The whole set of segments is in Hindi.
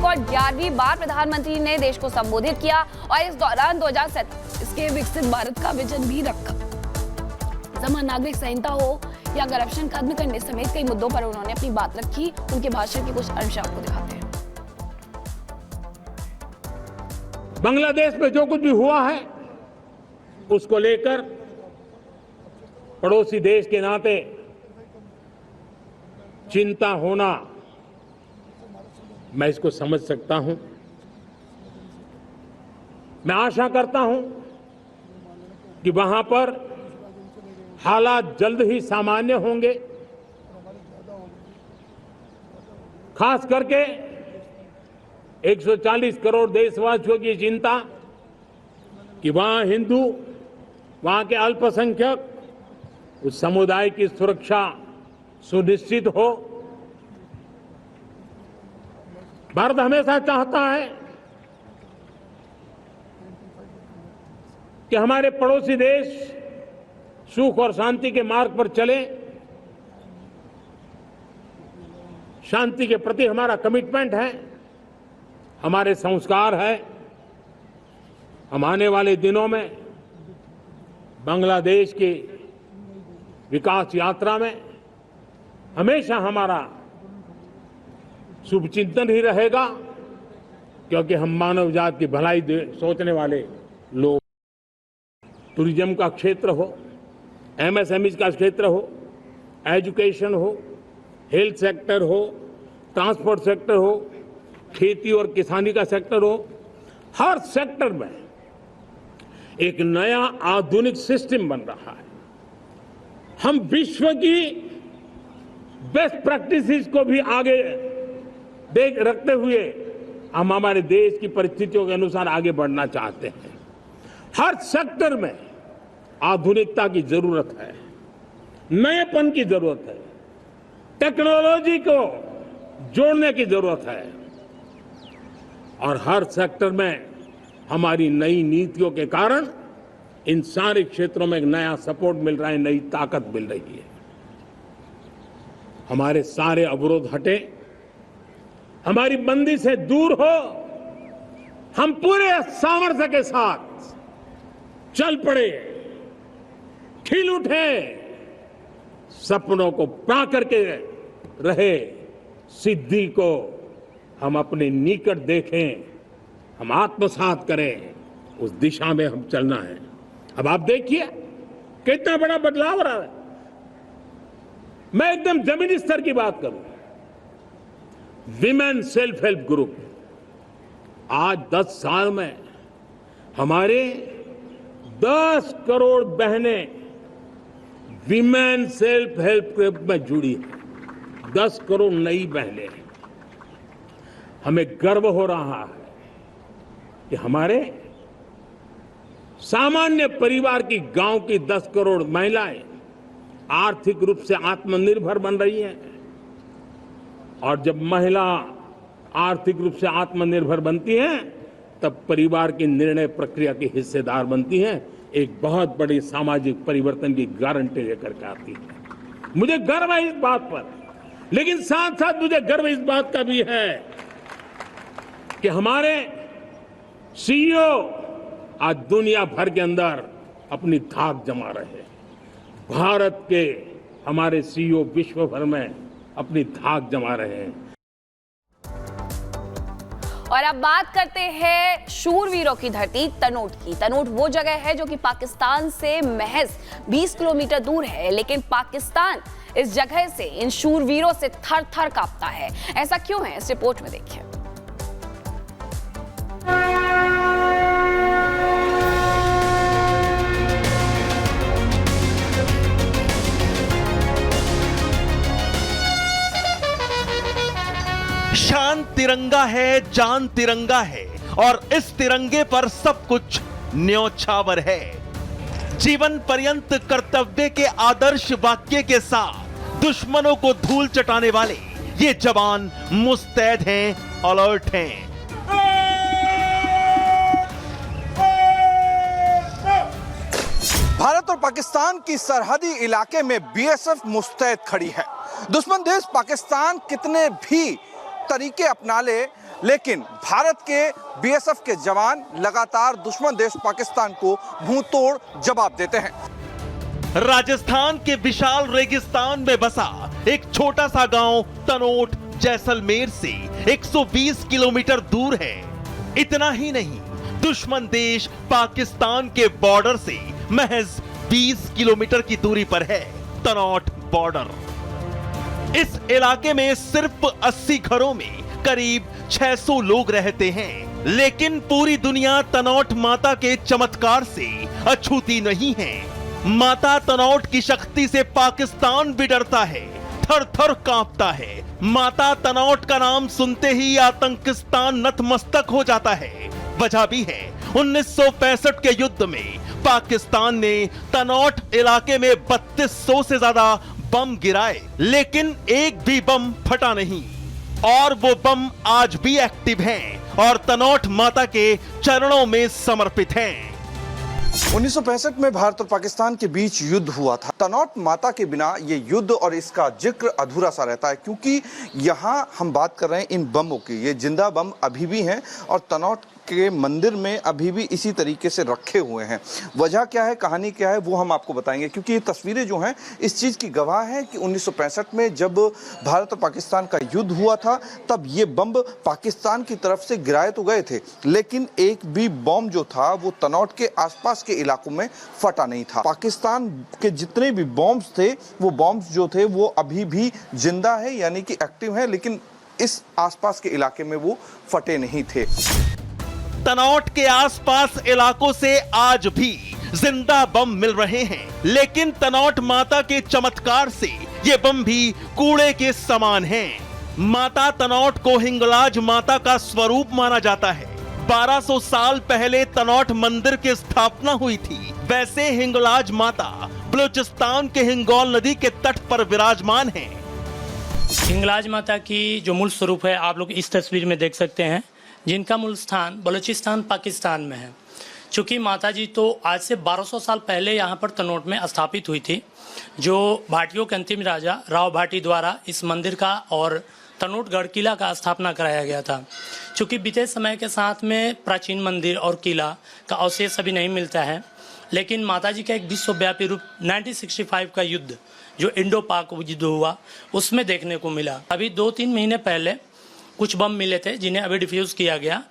रिकॉर्ड 11वीं बार प्रधानमंत्री ने देश को संबोधित किया और इस दौरान 2047 इसके विकसित भारत का विजन भी रखा। समान नागरिक संहिता हो या करप्शन खत्म करने समेत कई मुद्दों पर उन्होंने अपनी बात रखी। उनके भाषण के कुछ अंश आपको दिखाते हैं। बांग्लादेश में जो कुछ भी हुआ है उसको लेकर पड़ोसी देश के नाते चिंता होना, मैं इसको समझ सकता हूं। मैं आशा करता हूं कि वहां पर हालात जल्द ही सामान्य होंगे। खास करके 140 करोड़ देशवासियों की चिंता कि वहां हिंदू, वहां के अल्पसंख्यक, उस समुदाय की सुरक्षा सुनिश्चित हो। भारत हमेशा चाहता है कि हमारे पड़ोसी देश सुख और शांति के मार्ग पर चले। शांति के प्रति हमारा कमिटमेंट है, हमारे संस्कार है। हम आने वाले दिनों में बांग्लादेश की विकास यात्रा में हमेशा हमारा शुभचिंतन ही रहेगा, क्योंकि हम मानव जाति की भलाई सोचने वाले लोग। टूरिज्म का क्षेत्र हो, एमएसएमई का क्षेत्र हो, एजुकेशन हो, हेल्थ सेक्टर हो, ट्रांसपोर्ट सेक्टर हो, खेती और किसानी का सेक्टर हो, हर सेक्टर में एक नया आधुनिक सिस्टम बन रहा है। हम विश्व की बेस्ट प्रैक्टिसेस को भी आगे रखते हुए हम हमारे देश की परिस्थितियों के अनुसार आगे बढ़ना चाहते हैं। हर सेक्टर में आधुनिकता की जरूरत है, नएपन की जरूरत है, टेक्नोलॉजी को जोड़ने की जरूरत है और हर सेक्टर में हमारी नई नीतियों के कारण इन सारे क्षेत्रों में एक नया सपोर्ट मिल रहा है, नई ताकत मिल रही है। हमारे सारे अवरोध हटे, हमारी बंदी से दूर हो, हम पूरे सामर्थ्य के साथ चल पड़े, खिल उठे, सपनों को पा करके रहे, सिद्धि को हम अपने निकट देखें, हम आत्मसात करें, उस दिशा में हम चलना है। अब आप देखिए कितना बड़ा बदलाव रहा है। मैं एकदम जमीनी स्तर की बात करूं, विमेन सेल्फ हेल्प ग्रुप आज 10 साल में हमारे 10 करोड़ बहनें विमेन सेल्फ हेल्प ग्रुप में जुड़ी है। 10 करोड़ नई बहनें। हमें गर्व हो रहा है कि हमारे सामान्य परिवार की, गांव की 10 करोड़ महिलाएं आर्थिक रूप से आत्मनिर्भर बन रही हैं। और जब महिला आर्थिक रूप से आत्मनिर्भर बनती हैं, तब परिवार की निर्णय प्रक्रिया की हिस्सेदार बनती हैं, एक बहुत बड़ी सामाजिक परिवर्तन की गारंटी लेकर के आती है। मुझे गर्व है इस बात पर, लेकिन साथ साथ मुझे गर्व इस बात का भी है कि हमारे सीईओ आज दुनिया भर के अंदर अपनी धाक जमा रहे हैं। भारत के हमारे सीईओ विश्व भर में अपनी धाक जमा रहे हैं। और अब बात करते हैं शूरवीरों की धरती तनोट की। तनोट वो जगह है जो कि पाकिस्तान से महज 20 किलोमीटर दूर है, लेकिन पाकिस्तान इस जगह से इन शूरवीरों से थर थर कांपता है। ऐसा क्यों है, इस रिपोर्ट में देखिए। शान तिरंगा है, जान तिरंगा है और इस तिरंगे पर सब कुछ न्योछावर है। जीवन पर्यंत कर्तव्य के आदर्श वाक्य के साथ दुश्मनों को धूल चटाने वाले ये जवान मुस्तैद हैं, अलर्ट हैं। भारत और पाकिस्तान की सरहदी इलाके में बीएसएफ मुस्तैद खड़ी है। दुश्मन देश पाकिस्तान कितने भी तरीके अपना ले, लेकिन भारत के बीएसएफ के जवान लगातार दुश्मन देश पाकिस्तान को मुंहतोड़ जवाब देते हैं। राजस्थान के विशाल रेगिस्तान में बसा एक छोटा सा गांव तनोट जैसलमेर से 120 किलोमीटर दूर है। इतना ही नहीं, दुश्मन देश पाकिस्तान के बॉर्डर से महज 20 किलोमीटर की दूरी पर है तनोट बॉर्डर। इस इलाके में सिर्फ 80 घरों में करीब 600 लोग रहते हैं, लेकिन पूरी दुनिया तनोट माता के चमत्कार से अछूती नहीं है। माता तनोट की शक्ति से पाकिस्तान भी डरता है, थर थर कांपता है। माता तनोट का नाम सुनते ही आतंकिस्तान नतमस्तक हो जाता है। वजह भी है 1965 के युद्ध में पाकिस्तान ने तनोट इलाके में 3200 से ज्यादा बम गिराए, लेकिन एक भी बम फटा नहीं और वो बम आज भी एक्टिव हैं और तनोट माता के चरणों में समर्पित हैं। 1965 में भारत और पाकिस्तान के बीच युद्ध हुआ था। तनोट माता के बिना ये युद्ध और इसका जिक्र अधूरा सा रहता है, क्योंकि यहाँ हम बात कर रहे हैं इन बमों की। ये जिंदा बम अभी भी हैं और तनोट के मंदिर में अभी भी इसी तरीके से रखे हुए हैं। वजह क्या है, कहानी क्या है, वो हम आपको बताएंगे, क्योंकि ये तस्वीरें जो हैं इस चीज़ की गवाह हैं कि 1965 में जब भारत और पाकिस्तान का युद्ध हुआ था तब ये बम पाकिस्तान की तरफ से गिराए तो गए थे, लेकिन एक भी बम जो था वो तनोट के आसपास के इलाकों में फटा नहीं था। पाकिस्तान के जितने भी बॉम्ब्स थे वो बॉम्ब्स जो थे वो अभी भी जिंदा है, यानी कि एक्टिव है, लेकिन इस आसपास के इलाके में वो फटे नहीं थे। तनोट के आसपास इलाकों से आज भी जिंदा बम मिल रहे हैं, लेकिन तनोट माता के चमत्कार से ये बम भी कूड़े के समान हैं। माता तनोट को हिंगलाज माता का स्वरूप माना जाता है। 1200 साल पहले तनोट मंदिर की स्थापना हुई थी। वैसे हिंगलाज माता बलूचिस्तान के हिंगोल नदी के तट पर विराजमान है। हिंगलाज माता की जो मूल स्वरूप है आप लोग इस तस्वीर में देख सकते हैं, जिनका मूल स्थान बलूचिस्तान पाकिस्तान में है। चूँकि माता जी तो आज से 1200 साल पहले यहाँ पर तनोट में स्थापित हुई थी, जो भाटियों के अंतिम राजा राव भाटी द्वारा इस मंदिर का और तनोटगढ़ किला का स्थापना कराया गया था। चूँकि बीते समय के साथ में प्राचीन मंदिर और किला का अवशेष अभी नहीं मिलता है, लेकिन माता जी का एक विश्वव्यापी रूप 1965 का युद्ध जो इंडो पाक युद्ध हुआ उसमें देखने को मिला। अभी 2-3 महीने पहले कुछ बम मिले थे जिन्हें अभी डिफ्यूज किया गया,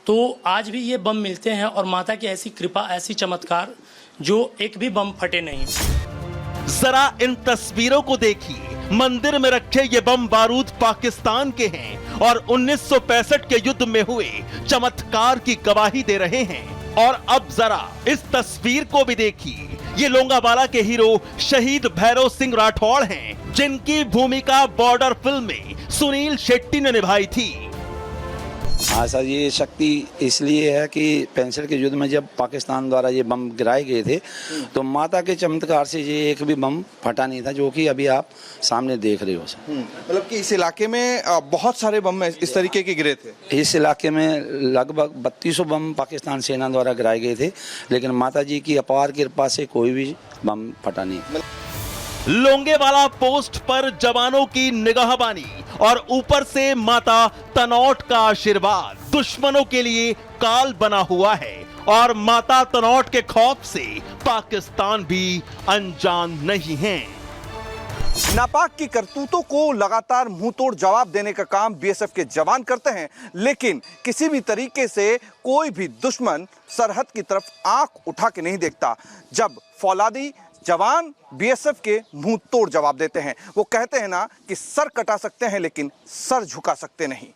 तो आज भी ये बम मिलते हैं और माता की ऐसी कृपा, ऐसी चमत्कार जो एक भी बम फटे नहीं। जरा इन तस्वीरों को देखिए। मंदिर में रखे ये बम बारूद पाकिस्तान के हैं और 1965 के युद्ध में हुए चमत्कार की गवाही दे रहे हैं। और अब जरा इस तस्वीर को भी देखिए। ये लोंगावाला के हीरो शहीद भैरव सिंह राठौड़ हैं, जिनकी भूमिका बॉर्डर फिल्म में सुनील शेट्टी ने निभाई थी। हाँ सर, ये शक्ति इसलिए है कि 65 के युद्ध में जब पाकिस्तान द्वारा ये बम गिराए गए थे तो माता के चमत्कार से ये एक भी बम फटा नहीं था, जो कि अभी आप सामने देख रहे हो सर। मतलब कि इस इलाके में बहुत सारे बम इस तरीके के गिरे थे। इस इलाके में लगभग 3200 बम पाकिस्तान सेना द्वारा गिराए गए थे, लेकिन माता जी की अपार कृपा से कोई भी बम फटा नहीं। लोंगेवाला पोस्ट पर जवानों की निगाहबानी और ऊपर से माता तनोट का आशीर्वाद दुश्मनों के लिए काल बना हुआ है और माता तनोट के खौफ से पाकिस्तान भी अनजान नहीं है। नापाक की करतूतों को लगातार मुंहतोड़ जवाब देने का काम बीएसएफ के जवान करते हैं, लेकिन किसी भी तरीके से कोई भी दुश्मन सरहद की तरफ आंख उठा के नहीं देखता। जब फौलादी जवान बीएसएफ के मुंह तोड़ जवाब देते हैं, वो कहते हैं ना कि सर कटा सकते हैं लेकिन सर झुका सकते नहीं।